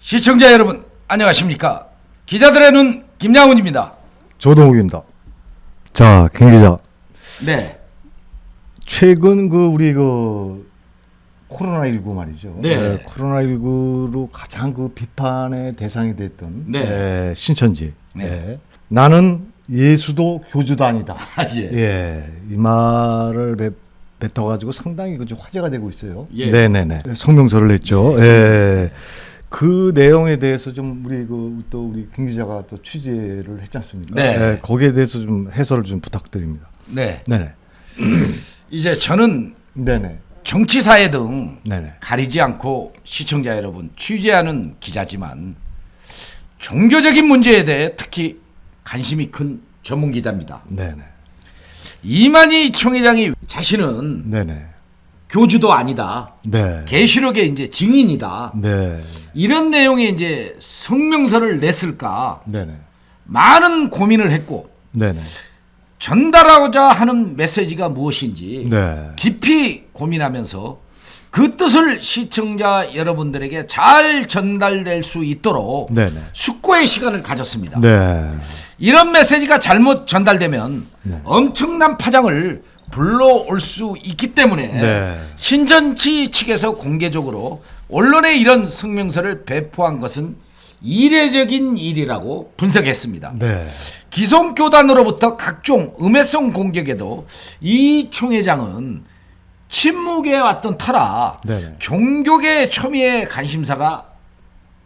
시청자 여러분 안녕하십니까? 기자들의 눈 김양훈입니다. 조동욱입니다. 자, 김 기자. 네. 최근 우리 코로나19 말이죠. 네. 코로나19로 가장 비판의 대상이 됐던 네. 신천지. 네. 나는 예수도 교주도 아니다. 예. 이 말을 뱉어가지고 상당히 좀 화제가 되고 있어요. 예. 네네네. 성명서를 냈죠. 예. 그 내용에 대해서 좀 우리 우리 김 기자가 또 취재를 했지 않습니까? 네. 거기에 대해서 좀 해설을 좀 부탁드립니다. 네. 네네. 이제 저는 네네. 정치사회 등 네네. 가리지 않고 시청자 여러분 취재하는 기자지만 종교적인 문제에 대해 특히 관심이 큰 전문 기자입니다. 네네. 이만희 총회장이 자신은 네네. 교주도 아니다. 네. 계시록의 이제 증인이다. 네. 이런 내용의 이제 성명서를 냈을까 네네. 많은 고민을 했고 네네. 전달하고자 하는 메시지가 무엇인지 네. 깊이 고민하면서 그 뜻을 시청자 여러분들에게 잘 전달될 수 있도록 네네. 숙고의 시간을 가졌습니다. 네. 이런 메시지가 잘못 전달되면 네. 엄청난 파장을 불러올 수 있기 때문에 네. 신천지 측에서 공개적으로 언론에 이런 성명서를 배포한 것은 이례적인 일이라고 분석했습니다. 네. 기성교단으로부터 각종 음해성 공격에도 이 총회장은 침묵해 왔던 터라 네네. 종교계 첨예의 관심사가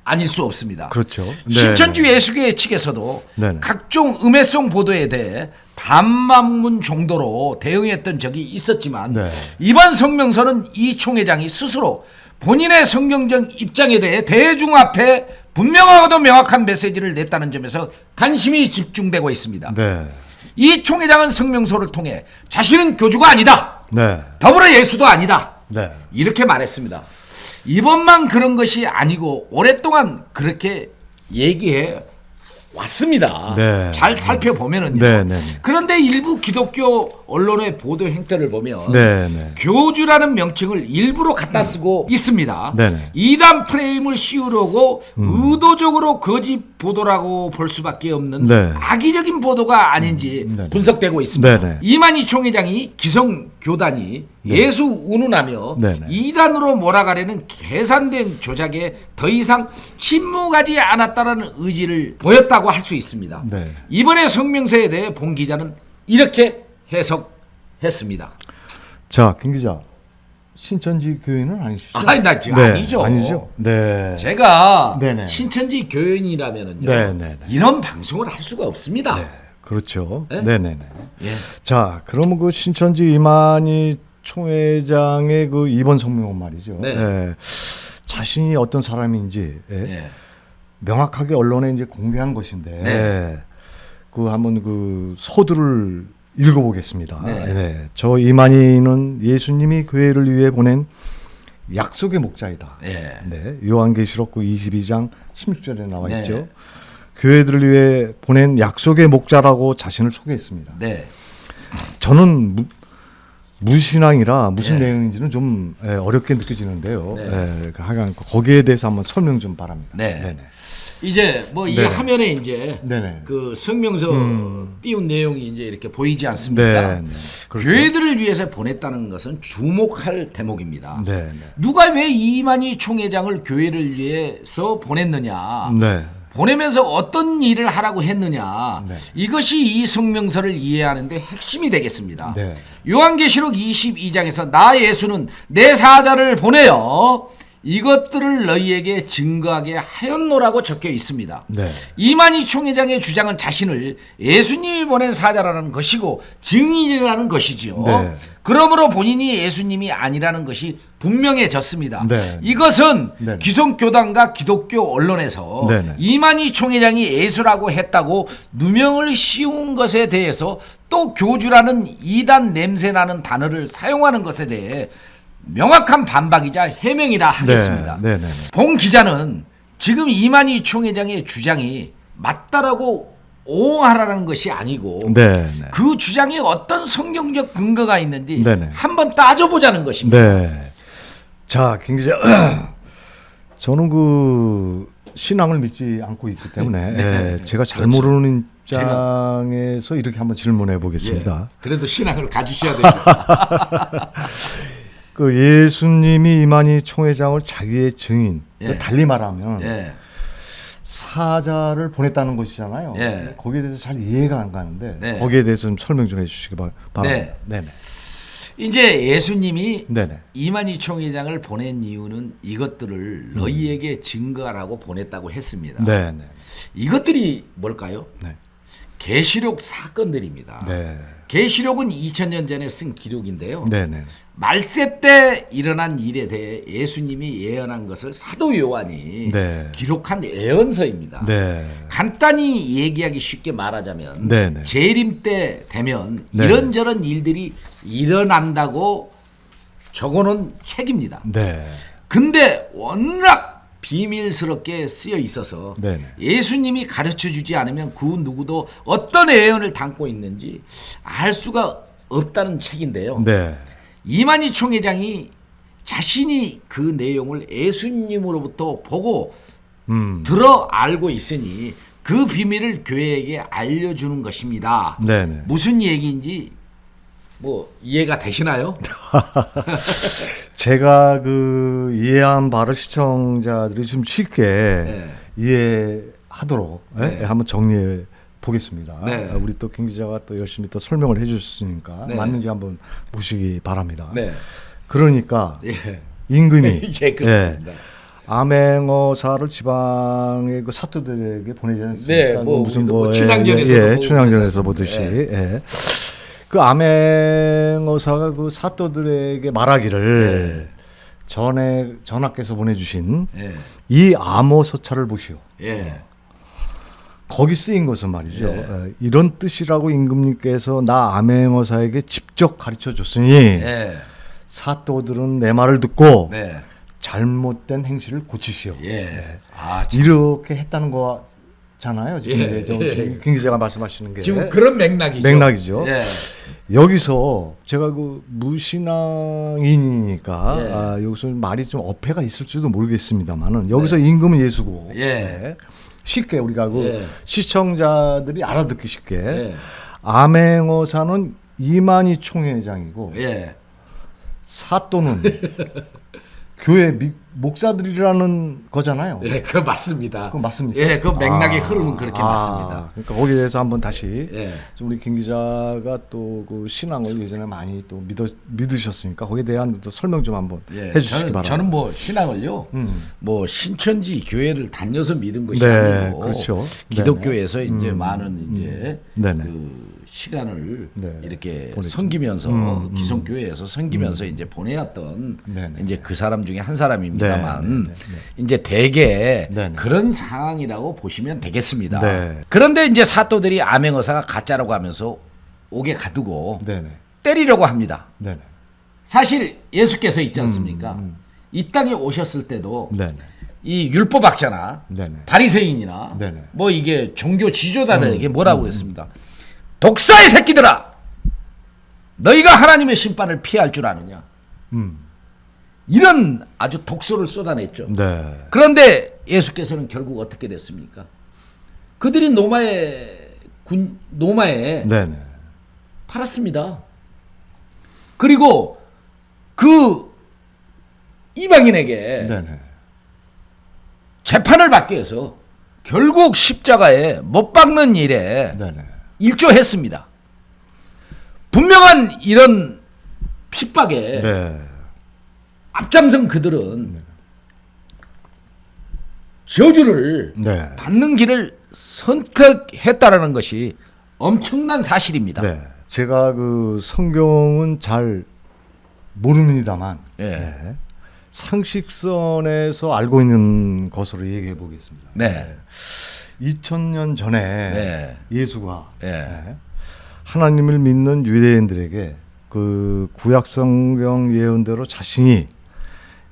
아닐 수 없습니다. 그렇죠. 네. 신천지 예수교회 측에서도 네네. 각종 음해성 보도에 대해 반박문 정도로 대응했던 적이 있었지만 네. 이번 성명서는 이 총회장이 스스로 본인의 성경적 입장에 대해 대중 앞에 분명하고도 명확한 메시지를 냈다는 점에서 관심이 집중되고 있습니다. 네. 이 총회장은 성명서를 통해 자신은 교주가 아니다. 네. 더불어 예수도 아니다. 네. 이렇게 말했습니다. 이번만 그런 것이 아니고 오랫동안 그렇게 얘기해 왔습니다. 네. 잘 살펴보면은요. 네, 네, 네. 그런데 일부 기독교 언론의 보도 행태를 보면 네. 네. 교주라는 명칭을 일부러 갖다 쓰고 있습니다. 네네. 이단 프레임을 씌우려고 의도적으로 거짓 보도라고 볼 수밖에 없는 네. 악의적인 보도가 아닌지 네네. 분석되고 있습니다. 네네. 이만희 총회장이 기성교단이 예수 운운하며 네네. 이단으로 몰아가려는 계산된 조작에 더 이상 침묵하지 않았다는 의지를 보였다고 할 수 있습니다. 네. 이번에 성명서에 대해 본 기자는 이렇게 해석했습니다. 자, 김 기자. 신천지 교회는 아니시죠? 아니, 나 지금 네. 아니죠. 아니죠. 네. 제가 네네. 신천지 교인이라면은요. 네네네. 이런 방송을 할 수가 없습니다. 네. 그렇죠. 네? 네네네. 예. 자, 그러면 신천지 이만희 총회장의 이번 성명은 말이죠. 네. 예. 자신이 어떤 사람인지 예. 명확하게 언론에 이제 공개한 것인데 네. 한번 서두를 읽어보겠습니다. 네. 네. 저 이만희는 예수님이 교회를 위해 보낸 약속의 목자이다. 예. 네. 요한계시록 22장 16절에 나와 네. 있죠. 교회들을 위해 보낸 약속의 목자라고 자신을 소개했습니다. 네. 저는 무신앙이라 무슨 네. 내용인지는 좀 어렵게 느껴지는데요. 네. 하여간 거기에 대해서 한번 설명 좀 바랍니다. 네. 네네. 이제 뭐 이 네. 화면에 이제 네네. 그 성명서 띄운 내용이 이제 이렇게 보이지 않습니까? 네. 그렇죠. 교회들을 위해서 보냈다는 것은 주목할 대목입니다. 네. 누가 왜 이만희 총회장을 교회를 위해서 보냈느냐? 네. 보내면서 어떤 일을 하라고 했느냐. 네. 이것이 이 성명서를 이해하는 데 핵심이 되겠습니다. 네. 요한계시록 22장에서 나 예수는 내 사자를 보내어 이것들을 너희에게 증거하게 하였노라고 적혀 있습니다. 네. 이만희 총회장의 주장은 자신을 예수님이 보낸 사자라는 것이고 증인이라는 것이지요. 네. 그러므로 본인이 예수님이 아니라는 것이 분명해졌습니다. 네. 이것은 네. 기성교단과 기독교 언론에서 네. 이만희 총회장이 예수라고 했다고 누명을 씌운 것에 대해서 또 교주라는 이단 냄새나는 단어를 사용하는 것에 대해 명확한 반박이자 해명이라 하겠습니다. 네. 네. 본 기자는 지금 이만희 총회장의 주장이 맞다라고 옹호하라는 것이 아니고 네. 그 주장에 어떤 성경적 근거가 있는지 네네. 한번 따져보자는 것입니다. 네. 자, 김 기자. 저는 신앙을 믿지 않고 있기 때문에 예, 제가 잘 모르는 입장에서 이렇게 한번 질문해 보겠습니다. 예, 그래도 신앙을 가지셔야 됩니다. 그 예수님이 이만희 총회장을 자기의 증인, 예. 달리 말하면 예. 사자를 보냈다는 것이잖아요. 예. 거기에 대해서 잘 이해가 안 가는데 네. 거기에 대해서 좀 설명 좀 해주시기 바랍니다. 네. 네네. 이제 예수님이 네네. 이만희 총회장을 보낸 이유는 이것들을 너희에게 증거하라고 보냈다고 했습니다. 네네. 이것들이 뭘까요? 네. 계시록 사건들입니다. 네. 계시록은 2000년 전에 쓴 기록인데요. 네네. 말세 때 일어난 일에 대해 예수님이 예언한 것을 사도 요한이 네. 기록한 예언서입니다. 네. 간단히 얘기하기 쉽게 말하자면 네네. 재림 때 되면 네. 이런저런 일들이 일어난다고 적어놓은 책입니다. 네. 근데 워낙 비밀스럽게 쓰여 있어서 네네. 예수님이 가르쳐주지 않으면 그 누구도 어떤 예언을 담고 있는지 알 수가 없다는 책인데요. 네. 이만희 총회장이 자신이 그 내용을 예수님으로부터 보고 들어 알고 있으니 그 비밀을 교회에게 알려주는 것입니다. 네네. 무슨 얘기인지 뭐 이해가 되시나요? 제가 그 이해한 바를 시청자들이 좀 쉽게 네. 이해하도록 네. 한번 정리해 보겠습니다. 네. 우리 또 김 기자가 또 열심히 또 설명을 해주셨으니까 네. 맞는지 한번 보시기 바랍니다. 네. 그러니까 예. 임금이 예, 그렇습니다. 암행어사를 지방의 그 사또들에게 보내지 않습니까? 네, 그 뭐 무슨 우리도 뭐 뭐 춘향전에서도 예, 보고 춘향전에서 그러지 보듯이 않습니까? 예. 그 암행어사가 그 사또들에게 말하기를 전하께서 보내주신 예. 이 암호서찰을 보시오. 예. 거기 쓰인 것은 말이죠. 예. 이런 뜻이라고 임금님께서 나 암행어사에게 직접 가르쳐 줬으니 예. 사또들은 내 말을 듣고 네. 잘못된 행실을 고치시오. 예. 아, 참. 이렇게 했다는 거잖아요. 지금 예, 김 기자가 말씀하시는 게 지금 그런 맥락이죠. 맥락이죠. 예. 여기서 제가 그 무신앙인이니까 예. 여기서 말이 좀 어폐가 있을지도 모르겠습니다만은 여기서 임금은 예수고 예. 네. 쉽게 우리가 그 예. 시청자들이 알아듣기 쉽게 예. 암행어사는 이만희 총회장이고 예. 사또는 교회 목사들이라는 거잖아요. 예, 그거 맞습니다. 그건 맞습니까? 예, 그 맥락의 흐름은 그렇게 맞습니다. 그러니까 거기에 대해서 한번 다시 예. 좀 우리 김 기자가 또 그 신앙을 예전에 많이 또 믿으셨으니까 거기에 대한 또 설명 좀 한번 예, 해주시기 바랍니다. 저는 뭐 신앙을요, 뭐 신천지 교회를 다녀서 믿은 것이 네, 아니고, 그렇죠. 기독교에서 이제 많은 이제 네네. 그 시간을 네, 이렇게 보냈죠. 섬기면서 기성교회에서 섬기면서 이제 보내왔던 네네. 이제 그 사람 중에 한 사람입니다만 네네네. 이제 대개 네네. 그런 상황이라고 보시면 되겠습니다. 네. 그런데 이제 사또들이 암행어사가 가짜라고 하면서 옥에 가두고 네네. 때리려고 합니다. 네네. 사실 예수께서 있지 않습니까? 이 땅에 오셨을 때도 네네. 이 율법학자나 네네. 바리새인이나 네네. 뭐 이게 종교 지도자들에게 뭐라고 그랬습니다. 독사의 새끼들아, 너희가 하나님의 심판을 피할 줄 아느냐? 이런 아주 독소를 쏟아냈죠. 네. 그런데 예수께서는 결국 어떻게 됐습니까? 그들이 노마에 네네. 팔았습니다. 그리고 그 이방인에게 네네. 재판을 받기 위해서 결국 십자가에 못 박는 일에 네네. 일조했습니다. 분명한 이런 핍박에 네. 앞장선 그들은 저주를 네. 받는 길을 선택했다라는 것이 엄청난 사실입니다. 네. 제가 그 성경은 잘 모릅니다만 예. 네. 상식선에서 알고 있는 것으로 얘기해 보겠습니다. 네. 2000년 전에 네. 예수가 예. 네. 하나님을 믿는 유대인들에게 그 구약 성경 예언대로 자신이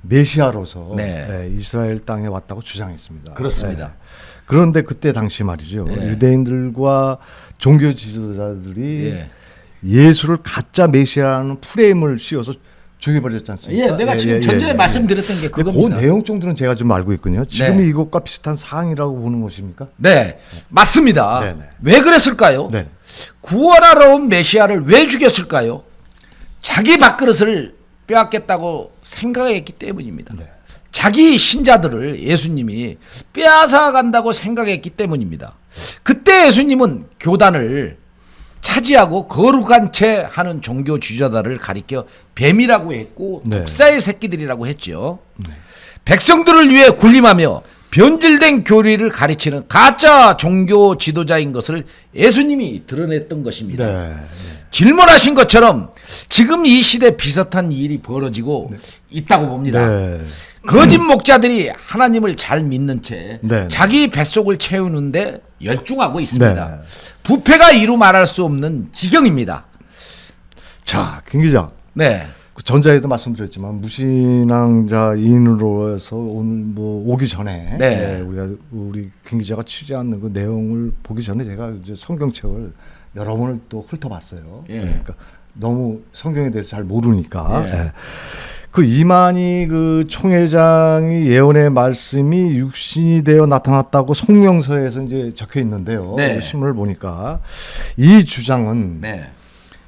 메시아로서 네. 네, 이스라엘 땅에 왔다고 주장했습니다. 그렇습니다. 네. 그런데 그때 당시 말이죠. 예. 유대인들과 종교 지도자들이 예. 예수를 가짜 메시아라는 프레임을 씌워서 죽여버렸지 않습니까? 예, 내가 지금 전전에 말씀드렸던 게 그겁니다. 그 내용 정도는 제가 좀 알고 있거든요. 지금 이것과 비슷한 사항이라고 보는 것입니까? 네, 맞습니다. 네네. 왜 그랬을까요? 네. 구원하러 온 메시아를 왜 죽였을까요? 자기 밥그릇을 빼앗겠다고 생각했기 때문입니다. 네. 자기 신자들을 예수님이 빼앗아 간다고 생각했기 때문입니다. 그때 예수님은 교단을 차지하고 거룩한 채 하는 종교 지도자들을 가리켜 뱀이라고 했고 네. 독사의 새끼들이라고 했죠. 백성들을 위해 군림하며 변질된 교리를 가르치는 가짜 종교 지도자인 것을 예수님이 드러냈던 것입니다. 네. 질문하신 것처럼 지금 이 시대 비슷한 일이 벌어지고 있다고 봅니다. 네. 거짓 목자들이 하나님을 잘 믿는 채 네. 자기 뱃속을 채우는데 열중하고 있습니다. 네. 부패가 이루 말할 수 없는 지경입니다. 자, 김 기자. 네. 그 전자에도 말씀드렸지만 무신앙자인으로서 오늘 뭐 오기 전에 네. 우리 김 기자가 취재한 그 내용을 보기 전에 제가 이제 성경책을 여러 번을 또 훑어봤어요. 예. 그러니까 너무 성경에 대해서 잘 모르니까. 예. 예. 그 이만희 그 총회장이 예언의 말씀이 육신이 되어 나타났다고 성령서에서 이제 적혀 있는데요. 네. 그 신문을 보니까 이 주장은 네.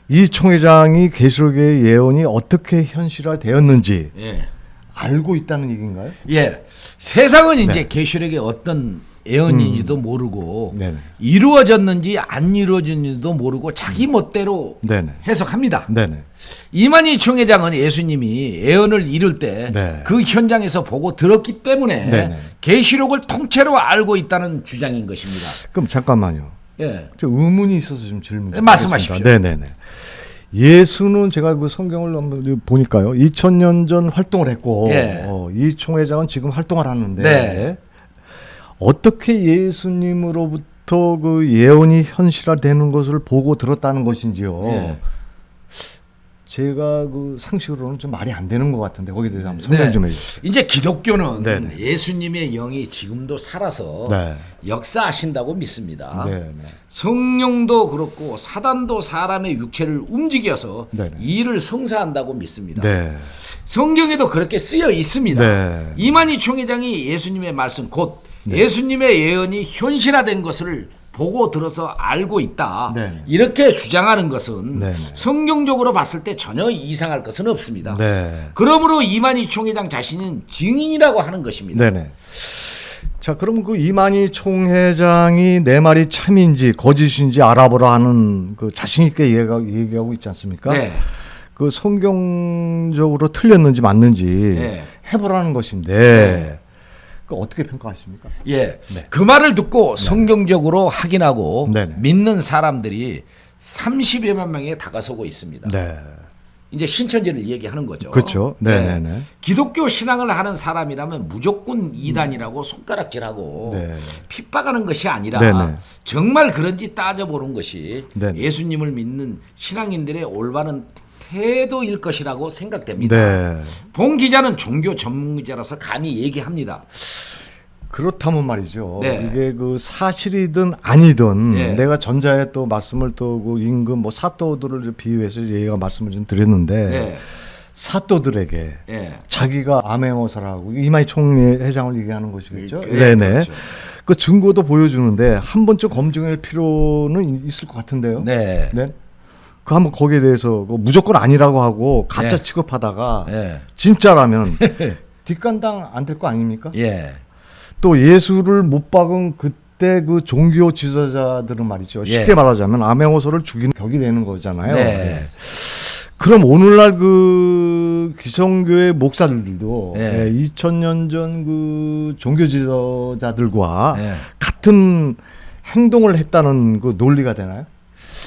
이 총회장이 계시록의 예언이 어떻게 현실화되었는지 예. 알고 있다는 얘기인가요? 예. 세상은 이제 계시록의 어떤 예언인지도 모르고 네네. 이루어졌는지 안 이루어졌는지도 모르고 자기 멋대로 네네. 해석합니다. 네네. 이만희 총회장은 예수님이 예언을 이룰 때 네. 그 현장에서 보고 들었기 때문에 네네. 계시록을 통째로 알고 있다는 주장인 것입니다. 그럼 잠깐만요. 예. 저 의문이 있어서 좀 질문. 네, 말씀하십시오. 네네네. 예수는 제가 그 성경을 한번 보니까요. 2000년 전 활동을 했고 예. 이 총회장은 지금 활동을 하는데 네. 어떻게 예수님으로부터 그 예언이 현실화되는 것을 보고 들었다는 것인지요. 예. 제가 그 상식으로는 좀 말이 안 되는 것 같은데 거기에 대해서 한번 설명 좀 해주세요. 이제 기독교는 네네. 예수님의 영이 지금도 살아서 네. 역사하신다고 믿습니다. 네. 성령도 그렇고 사단도 사람의 육체를 움직여서 네네. 일을 성사한다고 믿습니다. 네. 성경에도 그렇게 쓰여 있습니다. 네. 이만희 총회장이 예수님의 말씀 곧 예수님의 예언이 현실화된 것을 보고 들어서 알고 있다. 네. 이렇게 주장하는 것은 네. 성경적으로 봤을 때 전혀 이상할 것은 없습니다. 네. 그러므로 이만희 총회장 자신은 증인이라고 하는 것입니다. 네네. 자, 그럼 그 이만희 총회장이 내 말이 참인지 거짓인지 알아보라 하는 그 자신 있게 얘기하고 있지 않습니까? 네. 그 성경적으로 틀렸는지 맞는지 네. 해보라는 것인데 네. 그 어떻게 평가하십니까? 예, 네. 그 말을 듣고 성경적으로 확인하고 네네. 믿는 사람들이 30여만 명에 다가서고 있습니다. 네. 이제 신천지를 얘기하는 거죠. 그렇죠. 네네네. 기독교 신앙을 하는 사람이라면 무조건 이단이라고 손가락질하고 네. 핍박하는 것이 아니라 네네. 정말 그런지 따져보는 것이 네네. 예수님을 믿는 신앙인들의 올바른 태도일 것이라고 생각됩니다. 네. 본 기자는 종교 전문기자라서 감히 얘기합니다. 그렇다면 말이죠. 네. 이게 그 사실이든 아니든 네. 내가 전자에 또 말씀을 또 그 임금 뭐 사또들을 비유해서 얘가 말씀을 좀 드렸는데 네. 사또들에게 예. 자기가 암행어사라고 이만희 총회장을 얘기하는 것이겠죠. 네, 네네. 그렇죠. 그 증거도 보여주는데 한 번쯤 검증할 필요는 있을 것 같은데요. 네. 네. 그 한번 거기에 대해서 그 무조건 아니라고 하고 가짜 네. 취급하다가 예. 진짜라면 뒷감당 안 될 거 아닙니까? 예. 또 예수를 못 박은 그때 그 종교 지도자들은 말이죠. 예. 쉽게 말하자면 암행어사를 죽이는 격이 되는 거잖아요. 네. 예. 그럼 오늘날 그 기성교회 목사들도 예. 2000년 전 그 종교 지도자들과 예. 같은 행동을 했다는 그 논리가 되나요?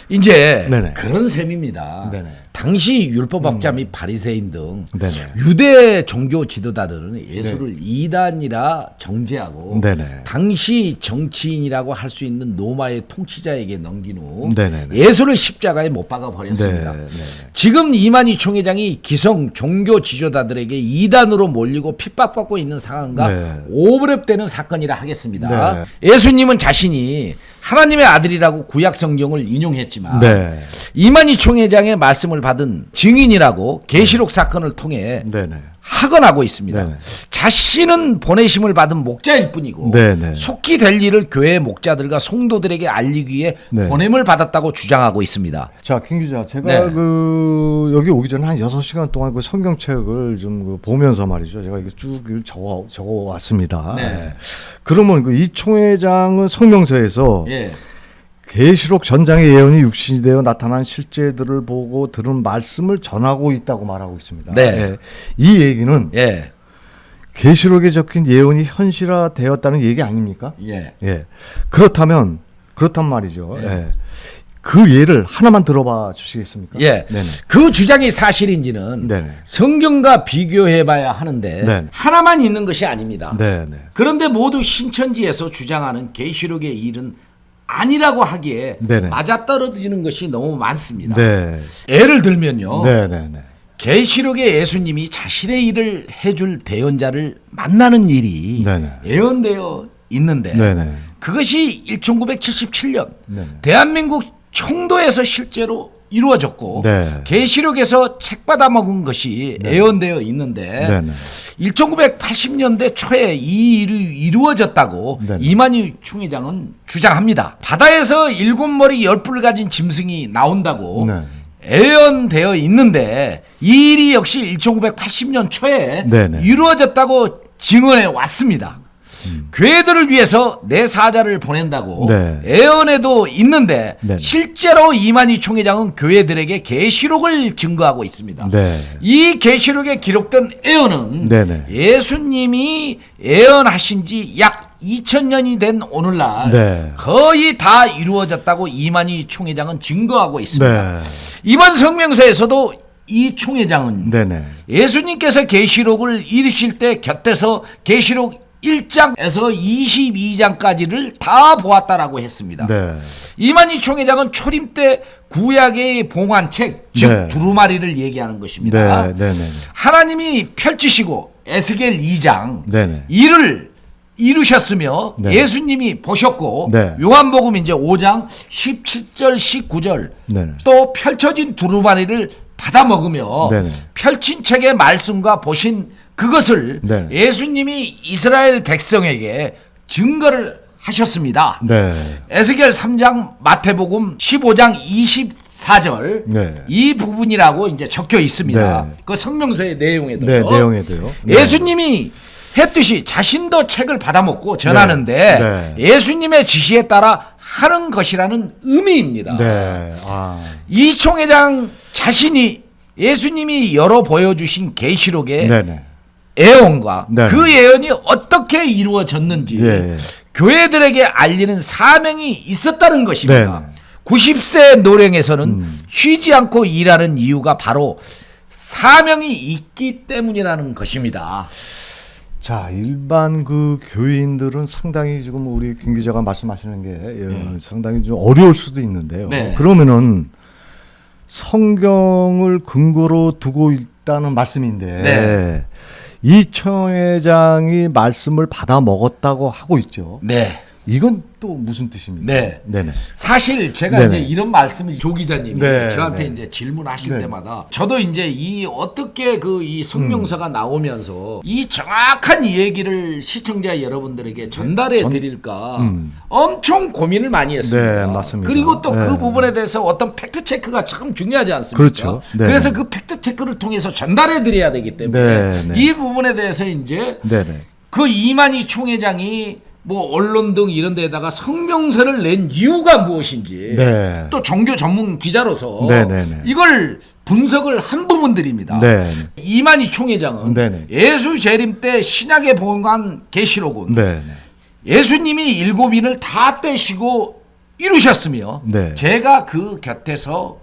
이제 네네. 그런 셈입니다. 네네. 당시 율법학자 및 바리새인 등 네네. 유대 종교 지도자들은 예수를 이단이라 정죄하고 네네. 당시 정치인이라고 할 수 있는 로마의 통치자에게 넘긴 후 네네네. 예수를 십자가에 못 박아 버렸습니다. 네네. 지금 이만희 총회장이 기성 종교 지도자들에게 이단으로 몰리고 핍박받고 있는 상황과 네. 오버랩되는 사건이라 하겠습니다. 네. 예수님은 자신이 하나님의 아들이라고 구약 성경을 인용했지만 네. 이만희 총회장의 말씀을 받은 증인이라고 계시록 사건을 통해 네네. 학언하고 있습니다. 네네. 자신은 보내심을 받은 목자일 뿐이고 네네. 속히 될 일을 교회 목자들과 성도들에게 알리기 위해 네. 보냄을 받았다고 주장하고 있습니다. 자, 김 기자, 제가 네. 그 여기 오기 전에 한 6시간 동안 그 성경책을 좀 보면서 말이죠. 제가 이게 쭉 적어 왔습니다. 네. 그러면 그 이 총회장은 성명서에서 예. 계시록 전장의 예언이 육신이 되어 나타난 실제들을 보고 들은 말씀을 전하고 있다고 말하고 있습니다. 네. 예. 이 얘기는 예. 계시록에 적힌 예언이 현실화되었다는 얘기 아닙니까? 예. 예. 그렇단 말이죠. 예. 예. 그 예를 하나만 들어봐 주시겠습니까? 예. 네네. 그 주장이 사실인지는 네네. 성경과 비교해봐야 하는데 네. 하나만 있는 것이 아닙니다. 네네. 그런데 모두 신천지에서 주장하는 계시록의 일은 아니라고 하기에 네네. 맞아떨어지는 것이 너무 많습니다. 네. 예를 들면요. 네네네. 계시록의 예수님이 자신의 일을 해줄 대언자를 만나는 일이 네네. 예언되어 있는데 네네. 그것이 1977년 네네. 대한민국 청도에서 실제로 이루어졌고 네. 계시록에서 책 받아 먹은 것이 예언되어 있는데 네네. 1980년대 초에 이 일이 이루어졌다고 네네. 이만희 총회장은 주장합니다. 바다에서 7머리 10뿔 가진 짐승이 나온다고 네. 예언되어 있는데 이 일이 역시 1980년 초에 네네. 이루어졌다고 증언해 왔습니다. 교회들을 위해서 내 사자를 보낸다고 네. 예언에도 있는데 네네. 실제로 이만희 총회장은 교회들에게 계시록을 증거하고 있습니다. 네. 이 계시록에 기록된 예언은 네네. 예수님이 예언하신 지 약 2000년이 된 오늘날 네. 거의 다 이루어졌다고 이만희 총회장은 증거하고 있습니다. 네. 이번 성명서에서도 이 총회장은 네네. 예수님께서 계시록을 이루실 때 곁에서 계시록 1장에서 22장까지를 다 보았다라고 했습니다. 네. 이만희 총회장은 초림 때 구약의 봉환책, 즉 네. 두루마리를 얘기하는 것입니다. 네. 네네. 하나님이 펼치시고 에스겔 2장 네네. 이를 이루셨으며 네. 예수님이 보셨고 네. 요한복음 이제 5장 17절 19절 네네. 또 펼쳐진 두루마리를 받아 먹으며 네네. 펼친 책의 말씀과 보신 그것을 네. 예수님이 이스라엘 백성에게 증거를 하셨습니다. 네. 에스겔 3장, 마태복음 15장 24절 네. 이 부분이라고 이제 적혀 있습니다. 네. 그 성명서의 내용에도요. 네. 내용에도요. 네. 예수님이 했듯이 자신도 책을 받아먹고 전하는데 네. 예수님의 지시에 따라 하는 것이라는 의미입니다. 네. 아. 이 총회장 자신이 예수님이 열어 보여주신 계시록의 네네. 예언과 네. 그 예언이 어떻게 이루어졌는지 예. 교회들에게 알리는 사명이 있었다는 것입니다. 네. 90세 노령에서는 쉬지 않고 일하는 이유가 바로 사명이 있기 때문이라는 것입니다. 자, 일반 그 교인들은 상당히 지금 우리 김 기자가 말씀하시는 게 상당히 좀 어려울 수도 있는데요. 네. 그러면은 성경을 근거로 두고 있다는 말씀인데 네. 이 총회장이 말씀을 받아 먹었다고 하고 있죠. 네. 이건 또 무슨 뜻입니까? 네. 네네. 사실 제가 네네. 이제 이런 말씀을 조 기자님이 네, 저한테 네. 이제 질문하실 네. 때마다 저도 이제 이 어떻게 그 이 성명서가 나오면서 이 정확한 이 얘기를 시청자 여러분들에게 전달해 드릴까 엄청 고민을 많이 했습니다. 네, 맞습니다. 그리고 또 그 네. 부분에 대해서 어떤 팩트 체크가 참 중요하지 않습니까? 그렇죠. 네. 그래서 그 팩트 체크를 통해서 전달해 드려야 되기 때문에 네, 네. 이 부분에 대해서 이제 네네. 그 이만희 총회장이 뭐 언론 등 이런 데다가 성명서를 낸 이유가 무엇인지 네. 또 종교 전문 기자로서 네네네. 이걸 분석을 한 부분들입니다. 네. 이만희 총회장은 네네. 예수 재림 때 신약에 본관 계시록은 네네. 예수님이 7인을 다 떼시고 이루셨으며 네. 제가 그 곁에서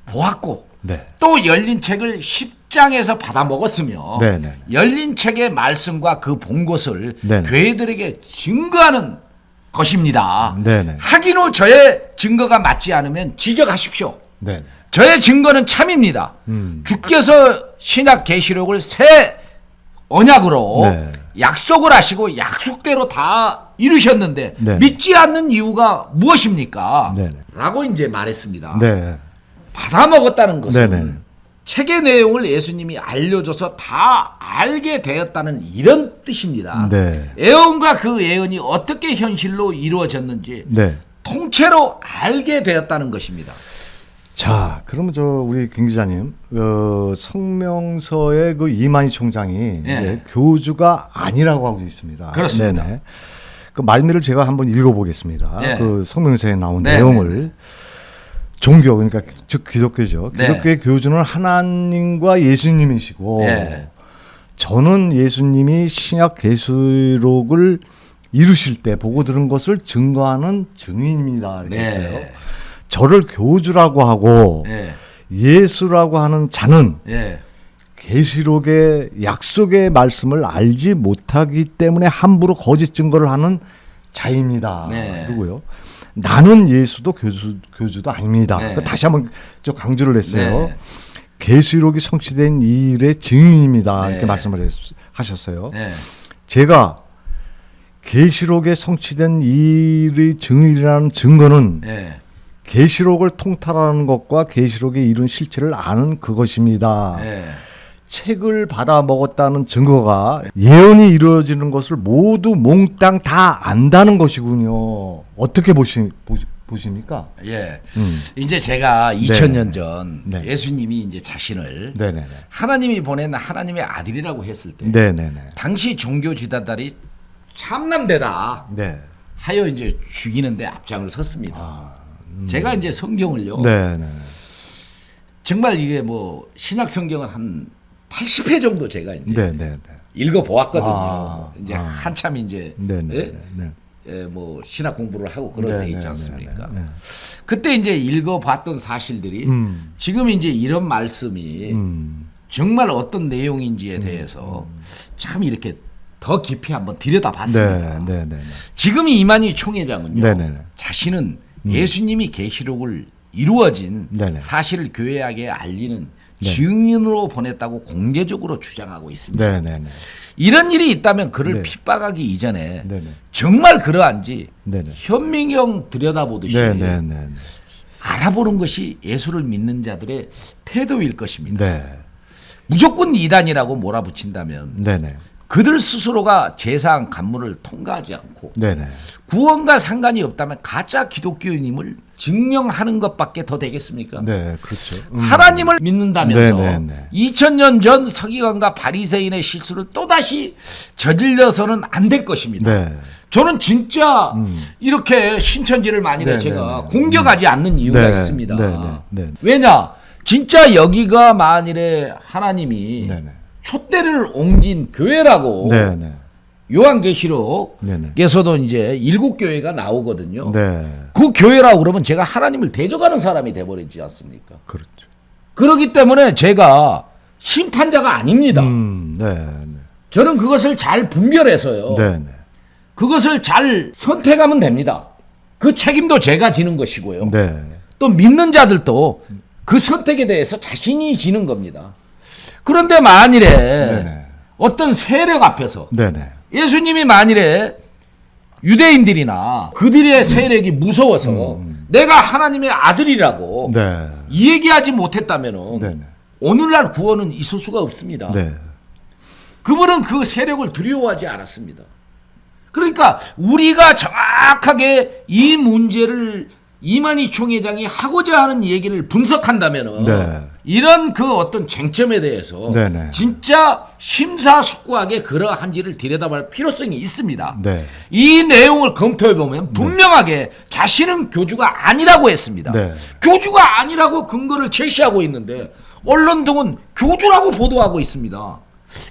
보았고 네. 또 열린 책을 10장에서 받아 먹었으며 네네. 열린 책의 말씀과 그 본 것을 네네. 교회들에게 증거하는 것입니다. 네네. 하긴 후 저의 증거가 맞지 않으면 지적하십시오. 네. 저의 증거는 참입니다. 주께서 신약 계시록을 새 언약으로 네. 약속을 하시고 약속대로 다 이루셨는데 네. 믿지 않는 이유가 무엇입니까? 네. 라고 이제 말했습니다. 네. 받아 먹었다는 것은 네네. 책의 내용을 예수님이 알려줘서 다 알게 되었다는 이런 뜻입니다. 네. 예언과 그 예언이 어떻게 현실로 이루어졌는지 네. 통째로 알게 되었다는 것입니다. 자, 그러면 우리 김 기자님, 성명서의 그 이만희 총장이 이제 교주가 아니라고 하고 있습니다. 그렇습니다. 네네. 그 말미를 제가 한번 읽어보겠습니다. 네. 그 성명서에 나온 네, 내용을 종교, 그러니까 즉 기독교죠. 네. 기독교의 교주는 하나님과 예수님이시고, 네. 저는 예수님이 신약 계시록을 이루실 때 보고 들은 것을 증거하는 증인입니다. 이렇게 했어요. 네. 저를 교주라고 하고 예. 예수라고 하는 자는 예. 계시록의 약속의 말씀을 알지 못하기 때문에 함부로 거짓 증거를 하는 자입니다. 네. 그리고요. 나는 예수도 교주도 아닙니다. 네. 다시 한번 저 강조를 했어요. 네. 계시록이 성취된 이 일의 증인입니다. 네. 이렇게 말씀을 하셨어요. 예. 제가 계시록에 성취된 이 일의 증인이라는 증거는 예. 계시록을 통달하는 것과 계시록에 이룬 실체를 아는 그것입니다. 예. 책을 받아 먹었다는 증거가 예언이 이루어지는 것을 모두 몽땅 다 안다는 것이군요. 어떻게 보십니까? 예. 이제 제가 2000년 전 네. 예수님이 이제 자신을 네네네. 하나님이 보낸 하나님의 아들이라고 했을 때 네네네. 당시 종교 지도자들이 참남되다 네. 하여 이제 죽이는데 앞장을 섰습니다. 제가 이제 성경을요. 네네. 정말 이게 뭐 신약 성경을 한 80회 정도 제가 이제 네네네. 읽어 보았거든요. 아, 이제 아. 한참 이제 네네. 예? 네. 예, 뭐 신학 공부를 하고 그럴 때 있지 않습니까? 네. 그때 이제 읽어봤던 사실들이 지금 이제 이런 말씀이 정말 어떤 내용인지에 대해서 참 이렇게 더 깊이 한번 들여다봤습니다. 네네네. 지금 이만희 총회장은요, 네네네. 자신은 예수님이 계시록을 이루어진 네네. 사실을 교회에게 알리는 네. 증인으로 보냈다고 공개적으로 주장하고 있습니다. 네네네. 이런 일이 있다면 그를 네. 핍박하기 이전에 네네. 정말 그러한지 네네. 현미경 들여다보듯이 네네네. 알아보는 것이 예수를 믿는 자들의 태도일 것입니다. 네. 무조건 이단이라고 몰아붙인다면 네네. 그들 스스로가 제사한 간문을 통과하지 않고 네네. 구원과 상관이 없다면 가짜 기독교인임을 증명하는 것밖에 더 되겠습니까? 네, 그렇죠. 하나님을 믿는다면서 네네네. 2000년 전 서기관과 바리새인의 실수를 또다시 저질러서는 안 될 것입니다. 네. 저는 진짜 이렇게 신천지를 만일에 네네네. 제가 공격하지 않는 이유가 네. 있습니다. 네네. 왜냐? 진짜 여기가 만일에 하나님이 네네. 촛대를 옮긴 교회라고 네네. 요한계시록에서도 이제 7교회가 나오거든요. 네. 그 교회라고 그러면 제가 하나님을 대적하는 사람이 돼버리지 않습니까? 그렇죠. 그렇기 때문에 제가 심판자가 아닙니다. 네. 저는 그것을 잘 분별해서요. 네네. 그것을 잘 선택하면 됩니다. 그 책임도 제가 지는 것이고요. 네. 또 믿는 자들도 그 선택에 대해서 자신이 지는 겁니다. 그런데 만일에 네네. 어떤 세력 앞에서 네네. 예수님이 만일에 유대인들이나 그들의 세력이 무서워서 내가 하나님의 아들이라고 네. 이 얘기하지 못했다면 네네. 오늘날 구원은 있을 수가 없습니다. 네. 그분은 그 세력을 두려워하지 않았습니다. 그러니까 우리가 정확하게 이 문제를 이만희 총회장이 하고자 하는 얘기를 분석한다면 네. 이런 그 어떤 쟁점에 대해서 네네. 진짜 심사숙고하게 그러한지를 들여다볼 필요성이 있습니다. 네. 이 내용을 검토해 보면 분명하게 자신은 교주가 아니라고 했습니다. 네. 교주가 아니라고 근거를 제시하고 있는데 언론 등은 교주라고 보도하고 있습니다.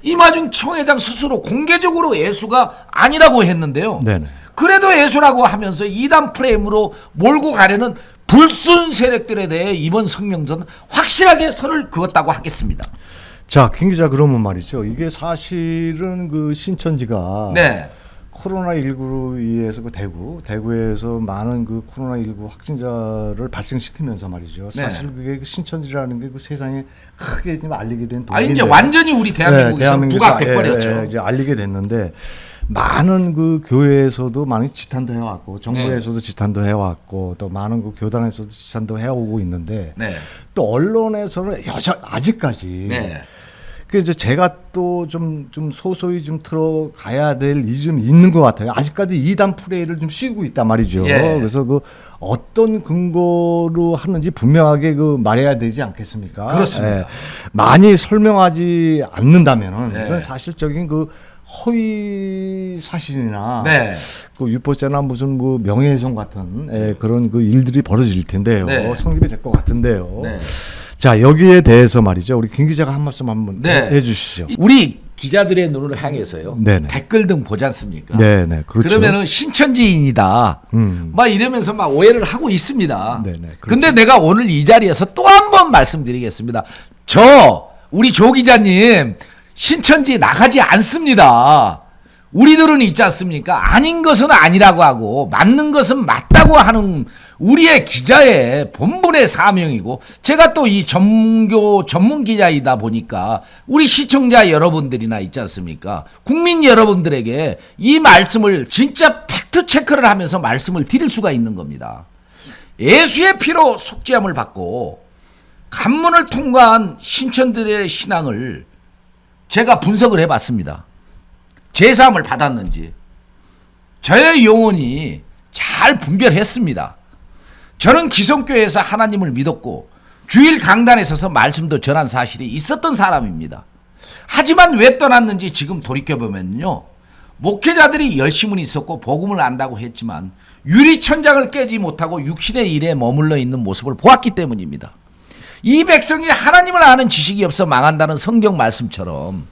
이마중 총회장 스스로 공개적으로 예수가 아니라고 했는데요. 네네. 그래도 예수라고 하면서 이단 프레임으로 몰고 가려는 불순 세력들에 대해 이번 성명서는 확실하게 선을 그었다고 하겠습니다. 자, 김 기자, 그러면 말이죠. 이게 사실은 그 신천지가 네. 코로나19로 인해서 그 대구에서 많은 그 코로나19 확진자를 발생시키면서 말이죠. 사실 그게 그 신천지라는 게 그 세상에 크게 지금 알리게 된 아 도구인데. 이제 완전히 우리 대한민국에서 대한민국에서 부각돼 버렸죠. 이제 알리게 됐는데 많은 그 교회에서도 많이 지탄도 해왔고 정부에서도 지탄도 해왔고 또 많은 그 교단에서도 지탄도 해오고 있는데 네. 또 언론에서는 아직까지 네. 그 이제 제가 또 좀 소소히 좀 들어가야 될 일이 좀 있는 것 같아요. 아직까지 이단 프레이를 좀 씌우고 있단 말이죠. 예. 그래서 그 어떤 근거로 하는지 분명하게 그 말해야 되지 않겠습니까? 그렇습니다. 예. 많이 설명하지 않는다면은 네. 그건 사실적인 그 허위 사실이나 네. 그 유포죄나 무슨 그 명예훼손 같은 그런 그 일들이 벌어질 텐데요. 네. 성립이 될 것 같은데요. 네. 자, 여기에 대해서 말이죠. 우리 김 기자가 한 말씀 한번 네. 해 주시죠. 우리 기자들의 눈을 향해서요. 네네. 댓글 등 보지 않습니까? 네네. 그렇죠. 그러면은 신천지인이다. 막 이러면서 막 오해를 하고 있습니다. 네네. 그렇죠. 근데 내가 오늘 이 자리에서 또 한 번 말씀드리겠습니다. 우리 조 기자님 신천지 나가지 않습니다. 우리들은 있지 않습니까? 아닌 것은 아니라고 하고 맞는 것은 맞다고 하는 우리의 기자의 본분의 사명이고, 제가 또 이 종교 전문 기자이다 보니까 우리 시청자 여러분들이나 있지 않습니까? 국민 여러분들에게 이 말씀을 진짜 팩트 체크를 하면서 말씀을 드릴 수가 있는 겁니다. 예수의 피로 속죄함을 받고 관문을 통과한 신천들의 신앙을 제가 분석을 해봤습니다. 제사함을 받았는지 저의 영혼이 잘 분별했습니다. 저는 기성교회에서 하나님을 믿었고 주일 강단에 서서 말씀도 전한 사실이 있었던 사람입니다. 하지만 왜 떠났는지 지금 돌이켜보면요, 목회자들이 열심은 있었고 복음을 안다고 했지만 유리천장을 깨지 못하고 육신의 일에 머물러 있는 모습을 보았기 때문입니다. 이 백성이 하나님을 아는 지식이 없어 망한다는 성경 말씀처럼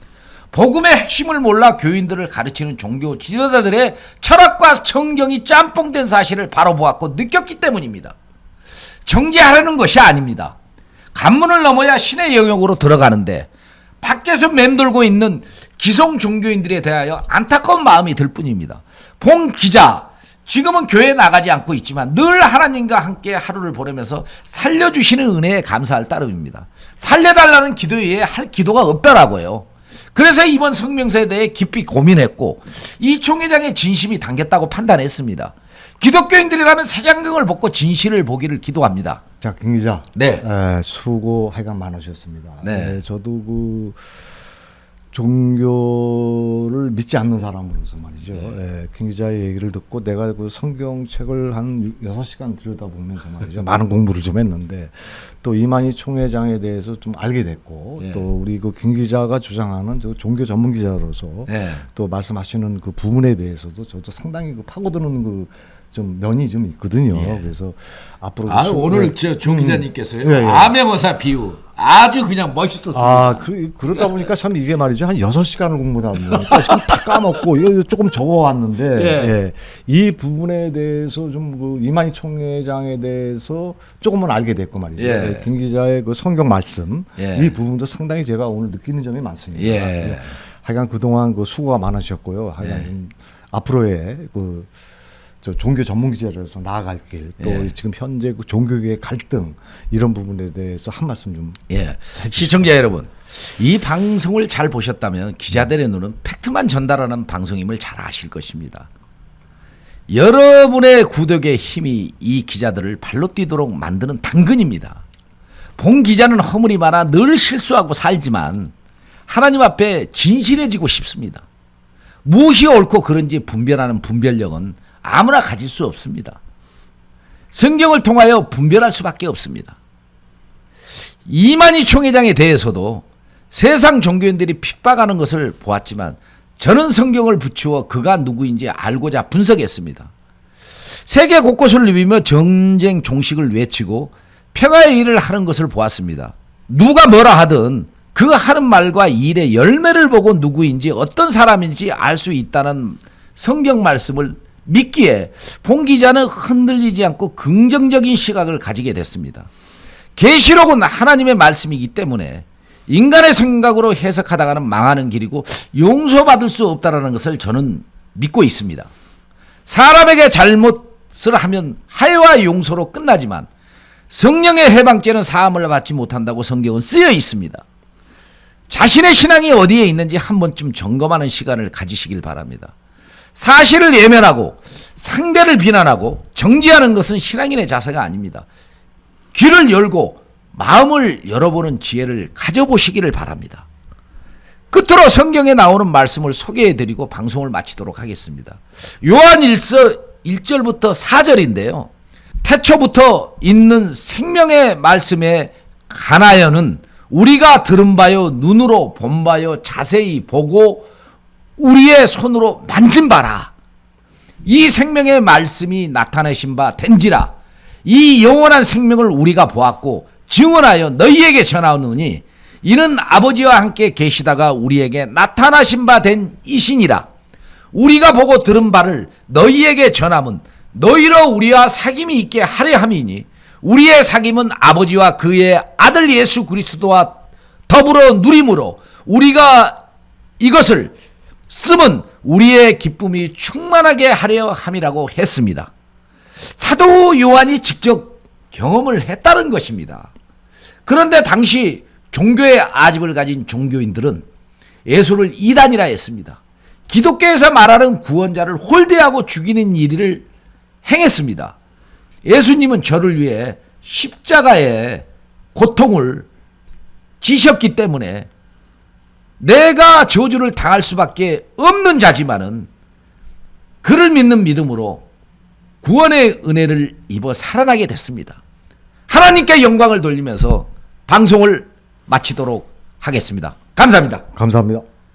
복음의 핵심을 몰라 교인들을 가르치는 종교 지도자들의 철학과 성경이 짬뽕된 사실을 바로 보았고 느꼈기 때문입니다. 정죄하려는 것이 아닙니다. 관문을 넘어야 신의 영역으로 들어가는데 밖에서 맴돌고 있는 기성 종교인들에 대하여 안타까운 마음이 들 뿐입니다. 봉 기자, 지금은 교회에 나가지 않고 있지만 늘 하나님과 함께 하루를 보내면서 살려주시는 은혜에 감사할 따름입니다. 살려달라는 기도 외에 할 기도가 없더라고요. 그래서 이번 성명서에 대해 깊이 고민했고 이 총회장의 진심이 담겼다고 판단했습니다. 기독교인들이라면 색안경을 벗고 진실을 보기를 기도합니다. 자, 김 기자. 네. 수고 하여간 많으셨습니다. 네. 저도 그 종교를 믿지 않는 사람으로서 말이죠. 김 기자의 얘기를 듣고 내가 그 성경책을 한 6시간 들여다보면서 말이죠. 많은 공부를 좀 했는데 또 이만희 총회장에 대해서 좀 알게 됐고 또 우리 그 김 기자가 주장하는 저 종교 전문 기자로서 또 말씀하시는 그 부분에 대해서도 저도 상당히 그 파고드는 그 좀 면이 좀 있거든요. 그래서 앞으로 오늘 조 기자님께서요. 예. 암행어사 비유 아주 그냥 멋있었습니다. 그러다 보니까 참 이게 말이죠. 한 6시간을 공부하다 보니까 지금 다 까먹고 이거 조금 적어왔는데 이 부분에 대해서 좀 그 이만희 총회장에 대해서 조금은 알게 됐고 말이죠. 김 기자의 그 성경 말씀 이 부분도 상당히 제가 오늘 느끼는 점이 많습니다. 하여간 그동안 그 수고가 많으셨고요. 하여간 좀 앞으로의 그 저 종교 전문 기자로서 나아갈 길, 또 지금 현재 그 종교계의 갈등 이런 부분에 대해서 한 말씀 좀. 시청자 여러분, 이 방송을 잘 보셨다면 기자들의 눈은 팩트만 전달하는 방송임을 잘 아실 것입니다. 여러분의 구독의 힘이 이 기자들을 발로 뛰도록 만드는 당근입니다. 본 기자는 허물이 많아 늘 실수하고 살지만 하나님 앞에 진실해지고 싶습니다. 무엇이 옳고 그른지 분별하는 분별력은 아무나 가질 수 없습니다. 성경을 통하여 분별할 수밖에 없습니다. 이만희 총회장에 대해서도 세상 종교인들이 핍박하는 것을 보았지만 저는 성경을 붙이어 그가 누구인지 알고자 분석했습니다. 세계 곳곳을 누비며 전쟁 종식을 외치고 평화의 일을 하는 것을 보았습니다. 누가 뭐라 하든 그 하는 말과 일의 열매를 보고 누구인지 어떤 사람인지 알 수 있다는 성경 말씀을 믿기에 봉 기자는 흔들리지 않고 긍정적인 시각을 가지게 됐습니다. 계시록은 하나님의 말씀이기 때문에 인간의 생각으로 해석하다가는 망하는 길이고 용서받을 수 없다는 것을 저는 믿고 있습니다. 사람에게 잘못을 하면 하해와 용서로 끝나지만 성령의 해방죄는 사함을 받지 못한다고 성경은 쓰여 있습니다. 자신의 신앙이 어디에 있는지 한 번쯤 점검하는 시간을 가지시길 바랍니다. 사실을 예면하고 상대를 비난하고 정지하는 것은 신앙인의 자세가 아닙니다. 귀를 열고 마음을 열어보는 지혜를 가져보시기를 바랍니다. 끝으로 성경에 나오는 말씀을 소개해드리고 방송을 마치도록 하겠습니다. 요한 1서 1절부터 4절인데요. 태초부터 있는 생명의 말씀에 관하여는 우리가 들은 바요 눈으로 본 바요 자세히 보고 우리의 손으로 만진 바라. 이 생명의 말씀이 나타내신 바 된지라. 이 영원한 생명을 우리가 보았고 증언하여 너희에게 전하노니 이는 아버지와 함께 계시다가 우리에게 나타나신 바 된 이신이라. 우리가 보고 들은 바를 너희에게 전함은 너희로 우리와 사귐이 있게 하려 함이니 우리의 사귐은 아버지와 그의 아들 예수 그리스도와 더불어 누림으로 우리가 이것을 쓰면 우리의 기쁨이 충만하게 하려 함이라고 했습니다. 사도 요한이 직접 경험을 했다는 것입니다. 그런데 당시 종교의 아집을 가진 종교인들은 예수를 이단이라 했습니다. 기독교에서 말하는 구원자를 홀대하고 죽이는 일을 행했습니다. 예수님은 저를 위해 십자가의 고통을 지셨기 때문에 내가 저주를 당할 수밖에 없는 자지만은 그를 믿는 믿음으로 구원의 은혜를 입어 살아나게 됐습니다. 하나님께 영광을 돌리면서 방송을 마치도록 하겠습니다. 감사합니다. 감사합니다.